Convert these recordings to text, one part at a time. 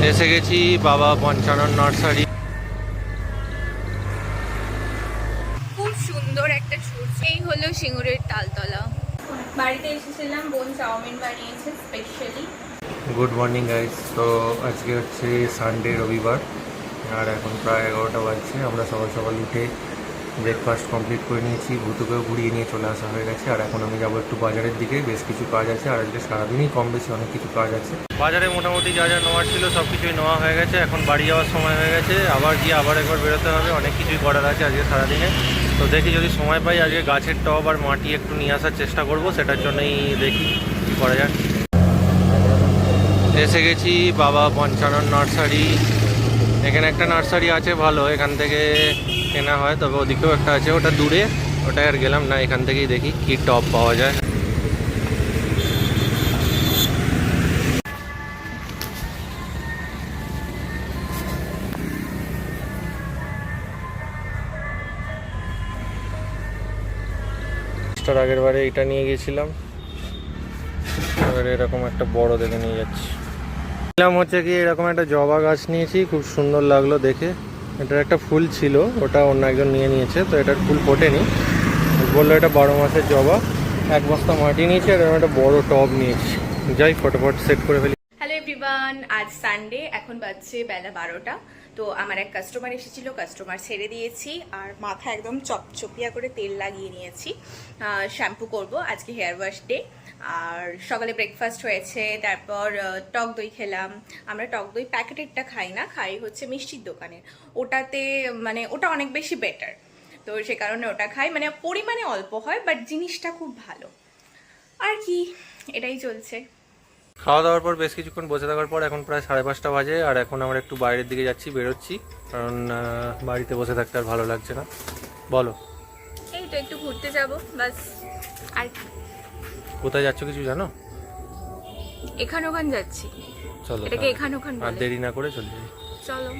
এসে গেছি বাবা পঞ্চানন নার্সারি। খুব সুন্দর একটা সূর্য। এই হলো সিঙ্গুরের তালতলা। বাড়িতে এসেছিলাম, বোন চাউমিন বানিয়েছে স্পেশালি। Good morning guys. তো আজকে হচ্ছে সানডে, রবিবার, আর এখন প্রায় 11টা বাজছে। আমরা সকাল সকাল উঠে ব্রেকফাস্ট কমপ্লিট করে নিয়েছি, ভুতুকেও ঘুরিয়ে নিয়ে চলে আসা হয়ে গেছে। আর এখন আমি যাবো একটু বাজারের দিকে, বেশ কিছু কাজ আছে। আর আজকে সারাদিনই কম বেশি অনেক কিছু কাজ আছে। বাজারে মোটামুটি যা যা নেওয়ার ছিল সব কিছুই নেওয়া হয়ে গেছে। এখন বাড়ি যাওয়ার সময় হয়ে গেছে, আবার গিয়ে আবার একবার বেরোতে হবে। অনেক কিছুই করার আছে আজকে সারাদিনে। তো দেখি যদি সময় পাই আজকে গাছের টব আর মাটি একটু নিয়ে আসার চেষ্টা করব। সেটার জন্যই দেখি কী করা যায়। এসে গেছি বাবা পঞ্চানন নার্সারি। এখানে একটা নার্সারি আছে ভালো, এখান থেকে কেনা হয়, তবে ওদিকেও একটা আছে, ওটা দূরে, ওটাই আর গেলাম না। এখান থেকেই দেখি কি টব পাওয়া যায়। আগের বারে এটা নিয়ে গেছিলাম, এবারে এরকম একটা বড় দেখে নিয়ে যাচ্ছি। হচ্ছে কি এরকম একটা জবা গাছ নিয়েছি, খুব সুন্দর লাগলো দেখে। এটার একটা ফুল ছিল, ওটা অন্য একজন নিয়ে নিয়েছে, তো এটার ফুল ফোটেনি। বললো এটা 12 মাসের জবা। 1 বস্তা মাটি নিয়েছি আর একটা বড় টব নিয়েছি। যাই ফটোফট সেট করে ফেলি। হ্যালো এভরিওয়ান, আজ সানডে, এখন বাজছে বেলা 12টা। তো আমার এক কাস্টমার এসেছিল, কাস্টমার ছেড়ে দিয়েছি। আর মাথা একদম চপচপিয়া করে তেল লাগিয়ে নিয়েছি, শ্যাম্পু করব, আজকে হেয়ার ওয়াশ ডে। আর সকালে ব্রেকফাস্ট হয়েছে, তারপর টক দই খেলাম। আমরা টক দই প্যাকেটেরটা খাই না, খাই হচ্ছে মিষ্টির দোকানের, ওটাতে মানে ওটা অনেক বেশি বেটার। তো সে কারণে ওটা খাই, মানে পরিমাণে অল্প হয় বাট জিনিসটা খুব ভালো। আর কি, এটাই চলছে। খাওয়া দাওয়ার পর বেশ কিছুক্ষণ বসে থাকার পর এখন প্রায় 5:30 বাজে। আর এখন আমরা একটু বাইরের দিকে যাচ্ছি, বেরোচ্ছি, কারণ বাড়িতে বসে থাকতে আর ভালো লাগছে না। বলো। এই তো একটু ঘুরতে যাব বাস। আর কোথায় যাচ্ছ কিছু জানো? এখান ওখান যাচ্ছি। চলো, এটাকে এখান ওখান আর বলে। দেরি না করে চলে যাই। চলো।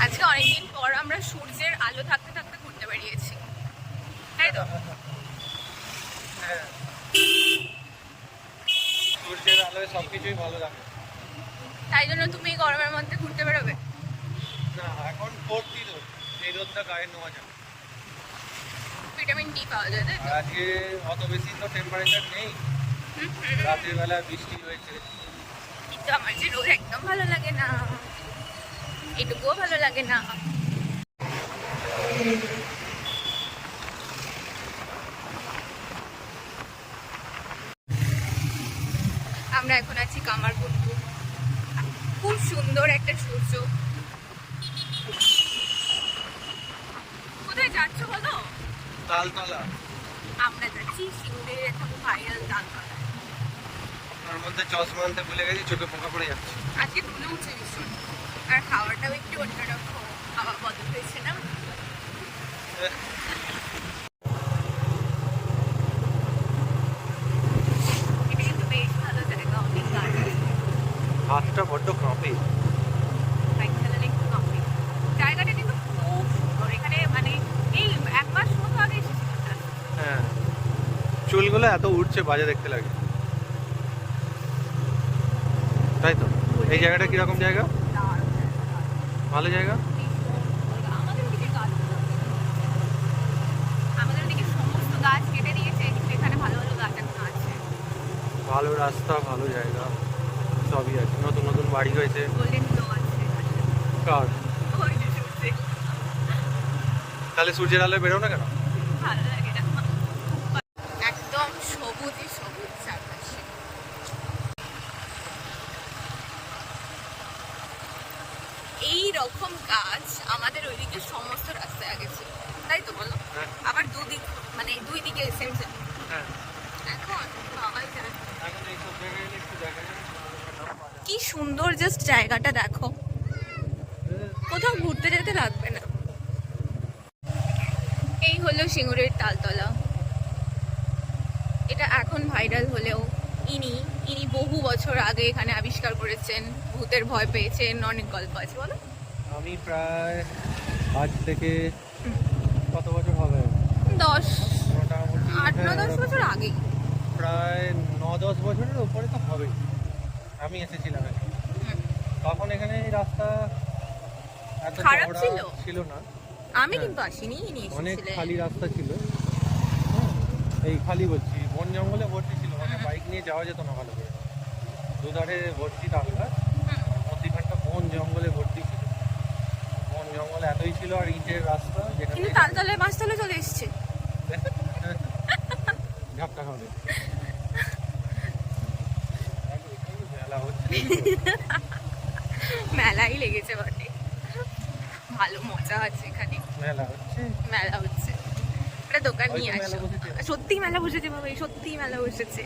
আজকে অনেকদিন পর আমরা সূর্যের আলো থাকতে থাকতে ঘুরতে বেরিয়েছি, তাই তো? সূর্যের আলোয় সবকিছুই ভালো লাগে। তাই জন্য তুমি গরমের মধ্যে ঘুরতে বেরোবে না, এখন ভর্তি রোদ, এই রোদটা গায়ে নেওয়া যাবে। ভিটামিন ডি পাওয়া যায়, তাই তো? আর আজকে অত বেশি তো টেম্পারেচার নেই, রাতের বেলা বৃষ্টি হয়েছে। কিন্তু আমার যে রোদ একদম ভালো লাগে না, এটুকুও ভালো লাগে না। আমরা এখন আছি কামারপুকুর। খুব সুন্দর একটা সূর্য। কোথায় যাচ্ছ বলো? তালতলা। আমরা যাচ্ছি সিঙ্গুরের এখন ভাইরাল তালতলা। তার মধ্যে চশমা আনতে ভুলে গেছি, চোখে পোকা পড়ে যাচ্ছে। আজকে ধুলো উঠছে ভীষণ, আর খাওয়াটাও একটু অন্যরকম, খাওয়া বদল হয়েছে না? এটা কিন্তু বেশ ভালো জায়গা, অনেক গাছ আছে। হাতটা বড্ড কাঁপে। বাইক চালালে একটু কাঁপে। জায়গাটা কিন্তু খুব সুন্দর। এখানে মানে এই 1 মাস মতো আগে এসেছিলাম। হ্যাঁ, চুলগুলো এত উঠছে, বাজে দেখতে লাগে, তাই তো? এই জায়গাটা কিরকম জায়গা? ভালো জায়গা। আমাদের দিকে গাছ, আমাদের দিকে সমস্ত গাছ কেটে দিয়েছে, কিন্তু এখানে ভালো ভালো গাছ এখন আছে। ভালো রাস্তা, ভালো জায়গা, সবই আছে। নতুন নতুন বাড়ি হয়েছে। গোল্ডেন গ্লো আছে। কার? ওই যে সূর্যে। তাহলে সূর্যের আলোয় বেরো না কেন? ভালো লাগে না, একদম সবুজই সবুজ চারপাশে। এই রকম গাছ আমাদের ওইদিকে সমস্ত রাস্তায় আগে ছিল, তাই তো বলো? আবার দুদিক, মানে দুই দিকে সেম সেম। এখন বাবাই জানে। কি সুন্দর জাস্ট জায়গাটা দেখো, কোথাও ঘুরতে যেতে লাগবে না। এই হলো সিঙ্গুরের তালতলা। এটা এখন ভাইরাল হলেও ইনি ইনি বহু বছর আগে এখানে আবিষ্কার করেছেন, ভূতের ভয় পেয়েছেন, অনেক গল্প আছে, বলো। আমি প্রায় আজ থেকে কত বছর হবে 10 মোটামুটি 8-9-10 বছর আগে। প্রায় 9-10 বছরের উপরে তো হবেই আমি এসেছিলাম এখানে। তখন এখানে এই রাস্তা এত খারাপ চওড়া ছিল? ছিল না, আমি হ্যাঁ। কিন্তু আসিনি, ইনি অনেক এসেছিলেন। খালি রাস্তা ছিল, হ্যাঁ। এই খালি বলছি, বন জঙ্গলে ভর্তি ছিল, মানে বাইক নিয়ে যাওয়া যেত না ভালো করে। দুধারে ভর্তি রাস্তা, মধ্যিখানটা বন জঙ্গলে ভর্তি ছিল। বন জঙ্গল এতই ছিল, আর ইটের রাস্তা যেখানে কিন্তু তালতলায় মাছতলা চলে এসেছে। ঝাপটা খাবে মেলা হচ্ছে, মেলাই লেগেছে বটে, ভালো মজা আছে এখানে। মেলা হচ্ছে, মেলা হচ্ছে, একটা দোকান নিয়ে হয়তো মেলা আসো। বসেছে। সত্যি মেলা বসেছে বাবা, সত্যি মেলা বসেছে।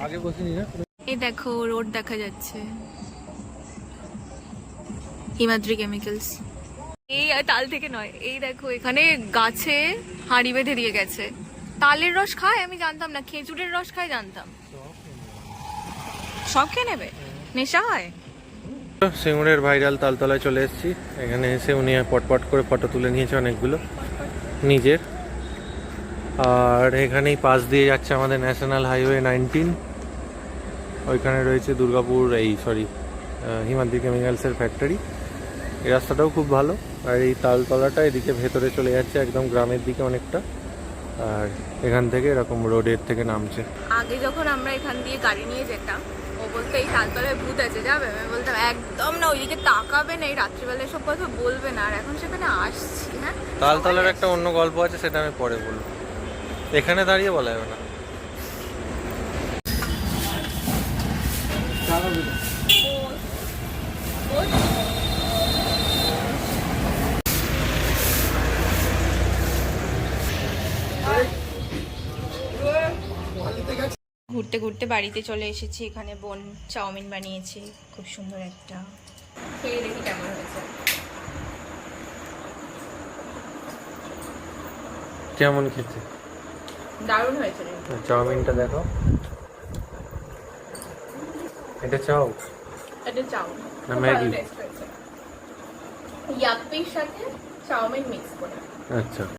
আগে বসিনি না। এই দেখো রোড দেখা যাচ্ছে, হিমাদ্রি কেমিক্যালস। এই তাল থেকে নয়, এই দেখো এখানে গাছে হাঁড়ি বেঁধে দিয়ে গেছে। তালের রস খায় আমি জানতাম না, খেজুরের রস খায় জানতাম। সব খেয়ে নেবে, নেশা হয়। সিঙ্গুরের ভাইরাল তালতলায় চলে এসেছি। এখানে এসে উনি পটপট করে ফটো তুলে নিয়েছে অনেকগুলো নিজের। আর এখানেই পাশ দিয়ে যাচ্ছে আমাদের ন্যাশনাল হাইওয়ে 19। ওইখানে রয়েছে দুর্গাপুর, হিমাদ্রি কেমিক্যালসের ফ্যাক্টরি। এই রাস্তাটাও খুব ভালো। আর এই তালতলাটা এদিকে ভেতরে চলে যাচ্ছে একদম গ্রামের দিকে অনেকটা। আর এখান থেকে এরকম রোডের থেকে নামছে। আগে যখন আমরা এখান দিয়ে গাড়ি নিয়ে যেতাম, ও বলতো এই তালতলায় ভূত আছে যাবে, আমি বলতাম একদম না, ওইদিকে তাকাবে না, এই রাত্রিবেলায় সব কথা বলবে না। আর এখন সেখানে আসছি। হ্যাঁ, তালতলার একটা অন্য গল্প আছে, সেটা আমি পরে বলবো, এখানে দাঁড়িয়ে বলা যাবে না। ঘুরতে ঘুরতে বাড়িতে চলে এসেছি। এখানে বোন চাউমিন বানিয়েছে, খুব সুন্দর একটা, খেয়ে দেখি কেমন হয়েছে। কেমন খেতে? দারুণ হয়েছে রে। চাউমিনটা দেখো, এটা চাও এটা চাউমিন না ম্যাগি? ইয়াপ্পির সাথে চাউমিন মিক্স করে। আচ্ছা।